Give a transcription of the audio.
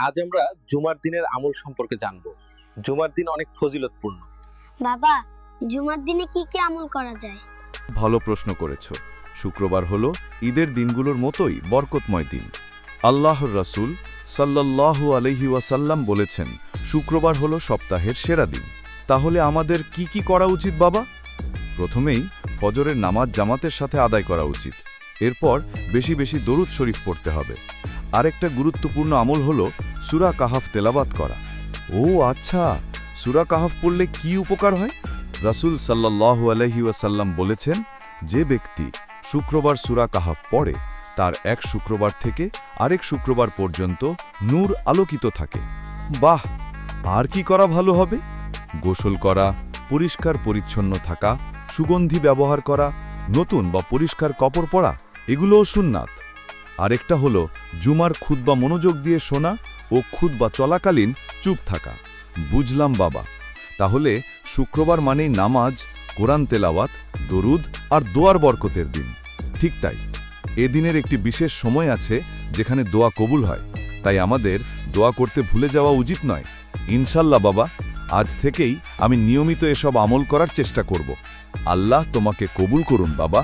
আজ আমরা জুমার দিনের আমল সম্পর্কে জানব। জুমার দিন অনেক ফজিলতপূর্ণ। বাবা, জুমার দিনে কি কি আমল করা যায়? ভালো প্রশ্ন করেছো। শুক্রবার হলো ঈদের দিনগুলোর মতোই বরকতময় দিন। আল্লাহর রাসূল সাল্লাল্লাহু আলাইহি ওয়াসাল্লাম বলেছেন, শুক্রবার হলো সপ্তাহের সেরা দিন। তাহলে আমাদের কি কি করা উচিত বাবা? প্রথমেই ফজরের নামাজ জামাতের সাথে আদায় করা উচিত। এরপর বেশি বেশি দরুদ শরীফ পড়তে হবে। আরেকটা গুরুত্বপূর্ণ আমল হলো সূরা কাহাফ তেলাওয়াত করা। ও আচ্ছা, সূরা কাহাফ পড়লে কি উপকার হয়? রাসূল সাল্লাল্লাহু আলাইহি ওয়াসাল্লাম বলেছেন, যে ব্যক্তি শুক্রবার সূরা কাহাফ পড়ে তার এক শুক্রবার থেকে আরেক শুক্রবার পর্যন্ত নূর আলোকিত থাকে। বাহ! আর কি করা ভালো হবে? গোসল করা, পরিষ্কার পরিচ্ছন্ন থাকা, সুগন্ধি ব্যবহার করা, নতুন বা পরিষ্কার কাপড় পরা, এগুলোও সুন্নাত। আরেকটা হলো জুমার খুতবা মনোযোগ দিয়ে শোনা ও খুতবা চলাকালীন চুপ থাকা। বুঝলাম বাবা। তাহলে শুক্রবার মানেই নামাজ, কোরআন তেলাওয়াত, দরুদ আর দোয়ার বরকতের দিন। ঠিক তাই, এ দিনের একটি বিশেষ সময় আছে যেখানে দোয়া কবুল হয়, তাই আমাদের দোয়া করতে ভুলে যাওয়া উচিত নয়। ইনশাল্লাহ বাবা, আজ থেকেই আমি নিয়মিত এসব আমল করার চেষ্টা করব। আল্লাহ তোমাকে কবুল করুন বাবা।